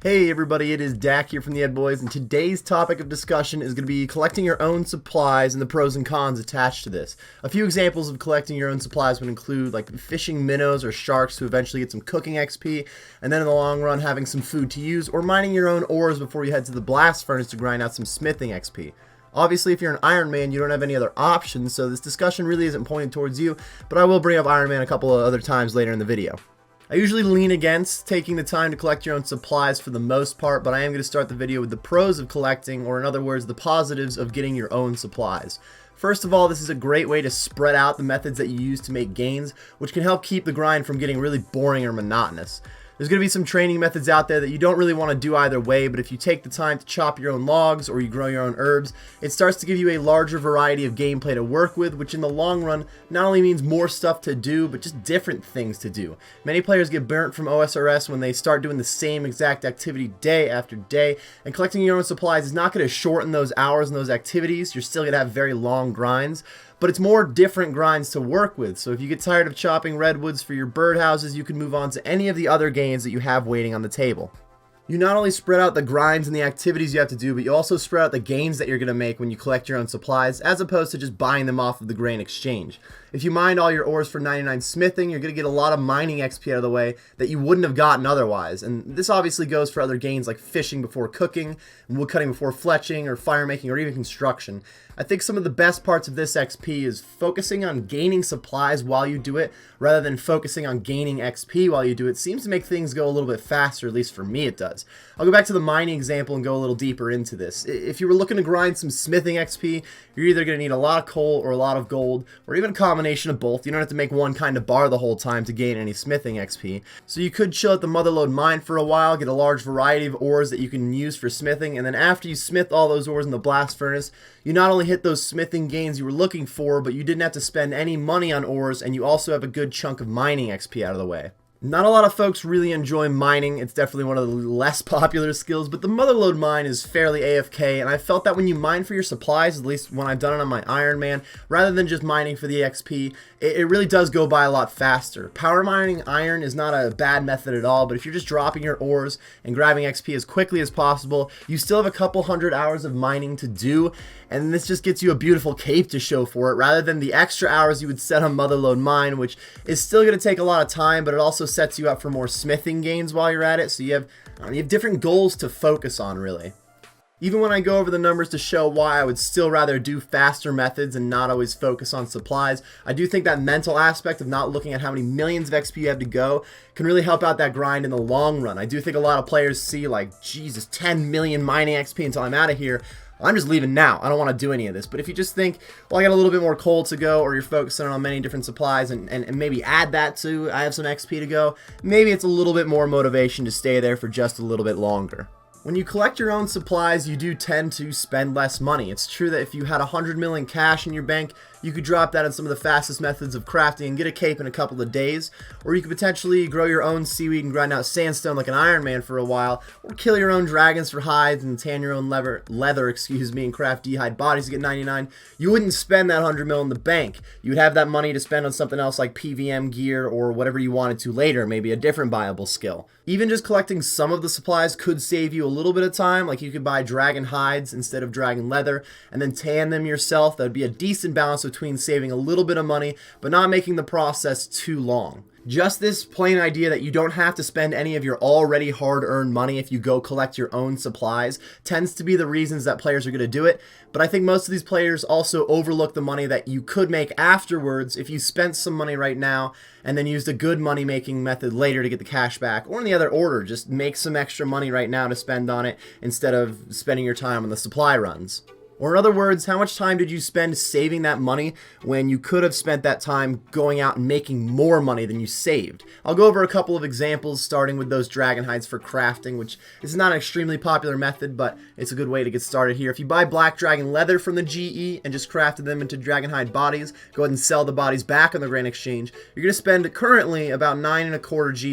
Hey everybody, it is Dak here from the Ed Boys, and today's topic of discussion is going to be collecting your own supplies and the pros and cons attached to this. A few examples of collecting your own supplies would include like fishing minnows or sharks to eventually get some cooking XP, and then in the long run having some food to use, or mining your own ores before you head to the blast furnace to grind out some smithing XP. Obviously, if you're an Iron Man, you don't have any other options, so this discussion really isn't pointed towards you, but I will bring up Iron Man a couple of other times later in the video. I usually lean against taking the time to collect your own supplies for the most part, but I am going to start the video with the pros of collecting, or in other words, the positives of getting your own supplies. First of all, this is a great way to spread out the methods that you use to make gains, which can help keep the grind from getting really boring or monotonous. There's going to be some training methods out there that you don't really want to do either way, but if you take the time to chop your own logs or you grow your own herbs, it starts to give you a larger variety of gameplay to work with, which in the long run not only means more stuff to do, but just different things to do. Many players get burnt from OSRS when they start doing the same exact activity day after day, and collecting your own supplies is not going to shorten those hours and those activities. You're still going to have very long grinds, but it's more different grinds to work with. So if you get tired of chopping redwoods for your birdhouses, you can move on to any of the other gains that you have waiting on the table. You not only spread out the grinds and the activities you have to do, but you also spread out the gains that you're going to make when you collect your own supplies, as opposed to just buying them off of the grain exchange. If you mined all your ores for 99 smithing, you're going to get a lot of mining XP out of the way that you wouldn't have gotten otherwise. And this obviously goes for other gains like fishing before cooking, wood cutting before fletching, or fire making, or even construction. I think some of the best parts of this XP is focusing on gaining supplies while you do it, rather than focusing on gaining XP while you do it. Seems to make things go a little bit faster, at least for me it does. I'll go back to the mining example and go a little deeper into this. If you were looking to grind some smithing XP, you're either going to need a lot of coal or a lot of gold, or even a combination of both. You don't have to make one kind of bar the whole time to gain any smithing XP. So you could chill at the Motherlode mine for a while, get a large variety of ores that you can use for smithing, and then after you smith all those ores in the blast furnace, you not only hit those smithing gains you were looking for, but you didn't have to spend any money on ores, and you also have a good chunk of mining XP out of the way. Not a lot of folks really enjoy mining. It's definitely one of the less popular skills, but the Motherlode mine is fairly AFK, and I felt that when you mine for your supplies, at least when I've done it on my Iron Man, rather than just mining for the XP, it really does go by a lot faster. Power mining iron is not a bad method at all, but if you're just dropping your ores and grabbing XP as quickly as possible, you still have a couple hundred hours of mining to do, and this just gets you a beautiful cape to show for it, rather than the extra hours you would set on Motherlode mine, which is still going to take a lot of time, but it also sets you up for more smithing gains while you're at it, so you have different goals to focus on, really. Even when I go over the numbers to show why I would still rather do faster methods and not always focus on supplies, I do think that mental aspect of not looking at how many millions of XP you have to go can really help out that grind in the long run. I do think a lot of players see like, Jesus, 10 million mining XP until I'm out of here. I'm just leaving now. I don't want to do any of this. But if you just think, well, I got a little bit more coal to go, or you're focusing on many different supplies and maybe add that to, I have some XP to go, maybe it's a little bit more motivation to stay there for just a little bit longer. When you collect your own supplies, you do tend to spend less money. It's true that if you had 100 million cash in your bank, you could drop that on some of the fastest methods of crafting and get a cape in a couple of days, or you could potentially grow your own seaweed and grind out sandstone like an Iron Man for a while, or kill your own dragons for hides and tan your own leather, and craft d'hide bodies to get 99. You wouldn't spend that 100 mil in the bank. You would have that money to spend on something else like PVM gear or whatever you wanted to later, maybe a different viable skill. Even just collecting some of the supplies could save you a little bit of time, like you could buy dragon hides instead of dragon leather and then tan them yourself. That would be a decent balance between saving a little bit of money but not making the process too long. Just this plain idea that you don't have to spend any of your already hard-earned money if you go collect your own supplies tends to be the reasons that players are going to do it, but I think most of these players also overlook the money that you could make afterwards if you spent some money right now and then used a good money-making method later to get the cash back, or in the other order, just make some extra money right now to spend on it instead of spending your time on the supply runs. Or in other words, how much time did you spend saving that money when you could have spent that time going out and making more money than you saved? I'll go over a couple of examples, starting with those dragon hides for crafting, which is not an extremely popular method, but it's a good way to get started here. If you buy black dragon leather from the GE and just crafted them into dragon hide bodies, go ahead and sell the bodies back on the Grand Exchange, you're going to spend currently about 9.25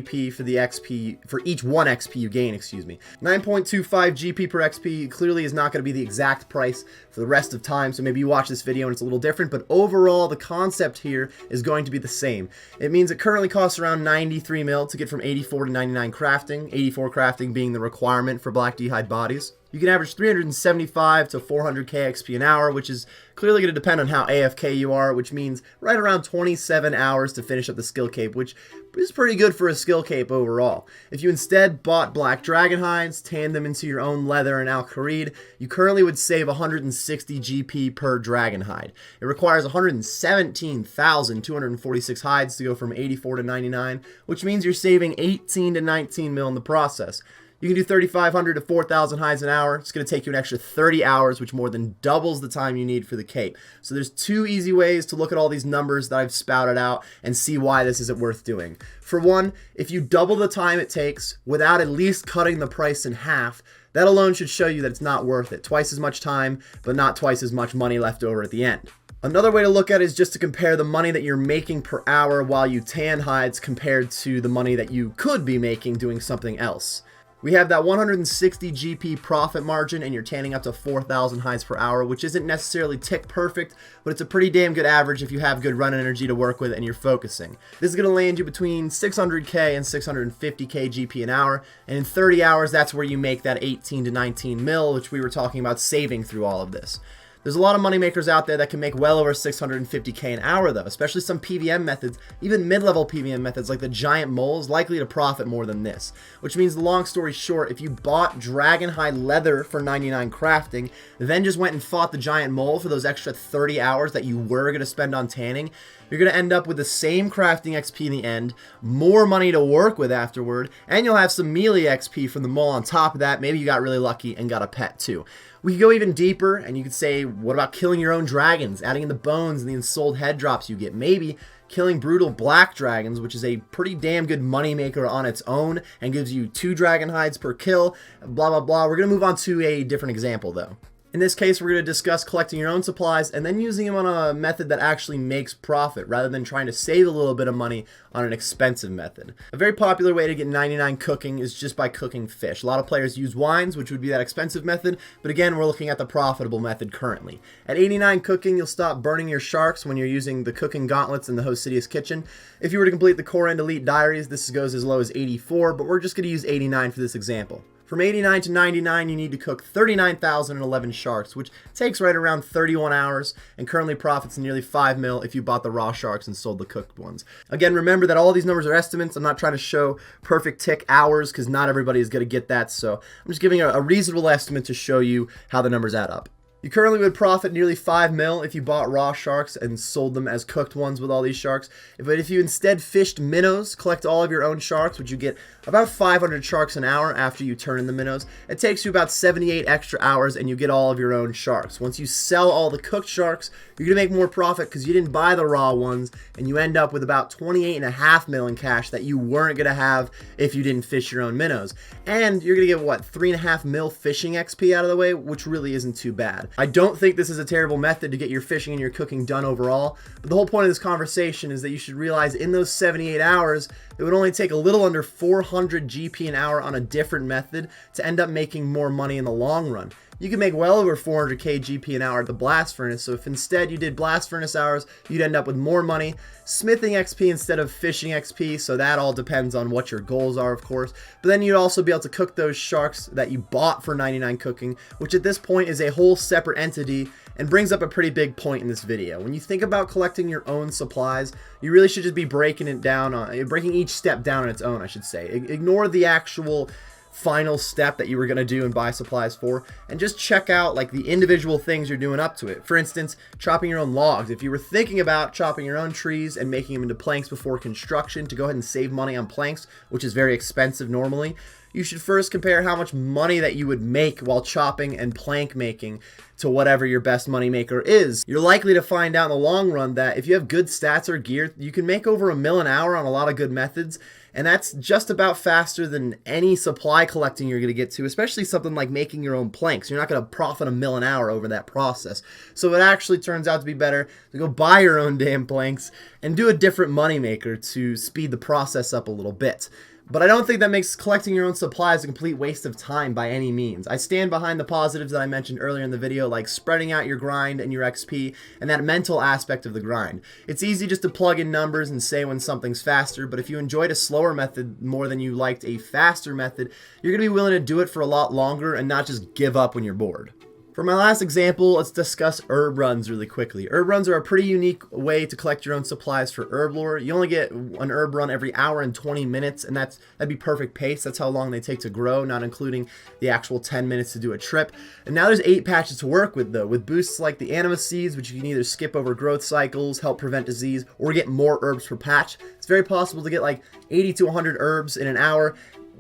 GP for the XP, for each 1 XP you gain, 9.25 GP per XP clearly is not going to be the exact price for the rest of time. So maybe you watch this video and it's a little different, but overall the concept here is going to be the same. It means it currently costs around 93 mil to get from 84 to 99 crafting, 84 crafting being the requirement for black d'hide bodies. You can average 375 to 400k XP an hour, which is clearly going to depend on how AFK you are, which means right around 27 hours to finish up the skill cape, which is pretty good for a skill cape overall. If you instead bought black dragon hides, tanned them into your own leather and al-Kharid, you currently would save 160 GP per dragon hide. It requires 117,246 hides to go from 84 to 99, which means you're saving 18 to 19 mil in the process. You can do 3,500 to 4,000 hides an hour. It's going to take you an extra 30 hours, which more than doubles the time you need for the cape. So there's two easy ways to look at all these numbers that I've spouted out and see why this isn't worth doing. For one, if you double the time it takes without at least cutting the price in half, that alone should show you that it's not worth it. Twice as much time, but not twice as much money left over at the end. Another way to look at it is just to compare the money that you're making per hour while you tan hides compared to the money that you could be making doing something else. We have that 160 GP profit margin and you're tanning up to 4,000 hides per hour, which isn't necessarily tick perfect, but it's a pretty damn good average if you have good run energy to work with and you're focusing. This is going to land you between 600k and 650k GP an hour, and in 30 hours that's where you make that 18 to 19 mil, which we were talking about saving through all of this. There's a lot of moneymakers out there that can make well over 650k an hour though, especially some PVM methods, even mid-level PVM methods like the giant moles, likely to profit more than this. Which means, the long story short, if you bought dragon hide leather for 99 crafting, then just went and fought the giant mole for those extra 30 hours that you were going to spend on tanning, you're going to end up with the same crafting XP in the end, more money to work with afterward, and you'll have some melee XP from the mole on top of that. Maybe you got really lucky and got a pet too. We could go even deeper, and you could say, what about killing your own dragons, adding in the bones and the ensouled head drops you get? Maybe killing brutal black dragons, which is a pretty damn good money maker on its own and gives you 2 dragon hides per kill, blah, blah, blah. We're going to move on to a different example, though. In this case, we're going to discuss collecting your own supplies and then using them on a method that actually makes profit rather than trying to save a little bit of money on an expensive method. A very popular way to get 99 cooking is just by cooking fish. A lot of players use wines, which would be that expensive method, but again, we're looking at the profitable method currently. At 89 cooking, you'll stop burning your sharks when you're using the cooking gauntlets in the Host Sidious kitchen. If you were to complete the Core End Elite Diaries, this goes as low as 84, but we're just going to use 89 for this example. From 89 to 99, you need to cook 39,011 sharks, which takes right around 31 hours, and currently profits nearly 5 mil if you bought the raw sharks and sold the cooked ones. Again, remember that all these numbers are estimates. I'm not trying to show perfect tick hours because not everybody is going to get that, so I'm just giving a reasonable estimate to show you how the numbers add up. You currently would profit nearly 5 mil if you bought raw sharks and sold them as cooked ones with all these sharks. But if you instead fished minnows, collect all of your own sharks, which you get about 500 sharks an hour after you turn in the minnows, it takes you about 78 extra hours and you get all of your own sharks. Once you sell all the cooked sharks, you're going to make more profit because you didn't buy the raw ones, and you end up with about 28.5 mil in cash that you weren't going to have if you didn't fish your own minnows. And you're going to get, what, 3.5 mil fishing XP out of the way, which really isn't too bad. I don't think this is a terrible method to get your fishing and your cooking done overall, but the whole point of this conversation is that you should realize in those 78 hours, it would only take a little under 400 GP an hour on a different method to end up making more money in the long run. You can make well over 400k GP an hour at the blast furnace, so if instead you did blast furnace hours, you'd end up with more money. Smithing XP instead of fishing XP, so that all depends on what your goals are, of course. But then you'd also be able to cook those sharks that you bought for 99 cooking, which at this point is a whole separate entity and brings up a pretty big point in this video. When you think about collecting your own supplies, you really should just be breaking it down, breaking each step down on its own, I should say. Ignore the actual final step that you were going to do and buy supplies for, and just check out like the individual things you're doing up to it. For instance, chopping your own logs. If you were thinking about chopping your own trees and making them into planks before construction to go ahead and save money on planks, which is very expensive normally, you should first compare how much money that you would make while chopping and plank making to whatever your best money maker is. You're likely to find out in the long run that if you have good stats or gear, you can make over $1 mil an hour on a lot of good methods, and that's just about faster than any supply collecting you're going to get to, especially something like making your own planks. You're not going to profit $1 mil an hour over that process. So it actually turns out to be better to go buy your own damn planks and do a different moneymaker to speed the process up a little bit. But I don't think that makes collecting your own supplies a complete waste of time by any means. I stand behind the positives that I mentioned earlier in the video, like spreading out your grind and your XP, and that mental aspect of the grind. It's easy just to plug in numbers and say when something's faster, but if you enjoyed a slower method more than you liked a faster method, you're going to be willing to do it for a lot longer and not just give up when you're bored. For my last example, let's discuss herb runs really quickly. Herb runs are a pretty unique way to collect your own supplies for herb lore. You only get an herb run every hour and 20 minutes, and that'd be perfect pace. That's how long they take to grow, not including the actual 10 minutes to do a trip. And now there's 8 patches to work with, though, with boosts like the anima seeds, which you can either skip over growth cycles, help prevent disease, or get more herbs per patch. It's very possible to get like 80 to 100 herbs in an hour.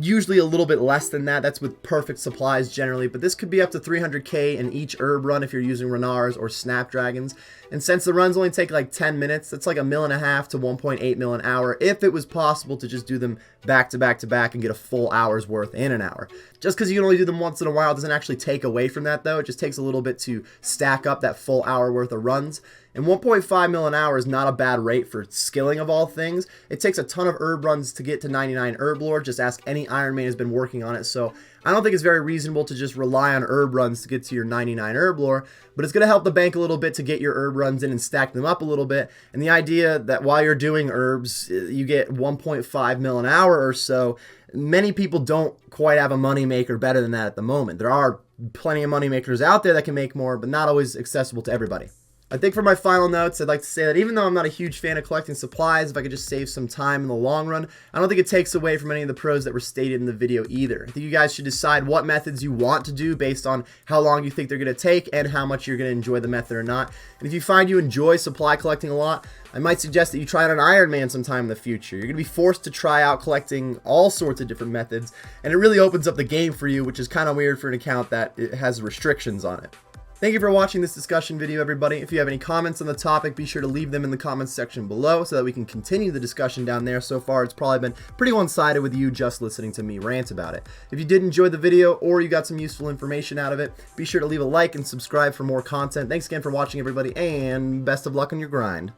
Usually a little bit less than that. That's with perfect supplies generally, but this could be up to 300k in each herb run if you're using Renars or Snapdragons. And since the runs only take like 10 minutes, that's like $1.5 million to 1.8 million an hour if it was possible to just do them back to back to back and get a full hour's worth in an hour. Just because you can only do them once in a while doesn't actually take away from that, though. It just takes a little bit to stack up that full hour worth of runs. And 1.5 mil an hour is not a bad rate for skilling of all things. It takes a ton of herb runs to get to 99 herb lore. Just ask any Iron Man who's been working on it. So I don't think it's very reasonable to just rely on herb runs to get to your 99 herb lore, but it's going to help the bank a little bit to get your herb runs in and stack them up a little bit. And the idea that while you're doing herbs, you get 1.5 mil an hour or so, many people don't quite have a moneymaker better than that at the moment. There are plenty of moneymakers out there that can make more, but not always accessible to everybody. I think for my final notes, I'd like to say that even though I'm not a huge fan of collecting supplies, if I could just save some time in the long run, I don't think it takes away from any of the pros that were stated in the video either. I think you guys should decide what methods you want to do based on how long you think they're going to take and how much you're going to enjoy the method or not. And if you find you enjoy supply collecting a lot, I might suggest that you try out an Iron Man sometime in the future. You're going to be forced to try out collecting all sorts of different methods, and it really opens up the game for you, which is kind of weird for an account that it has restrictions on it. Thank you for watching this discussion video, everybody. If you have any comments on the topic, be sure to leave them in the comments section below so that we can continue the discussion down there. So far, it's probably been pretty one-sided with you just listening to me rant about it. If you did enjoy the video or you got some useful information out of it, be sure to leave a like and subscribe for more content. Thanks again for watching, everybody, and best of luck on your grind.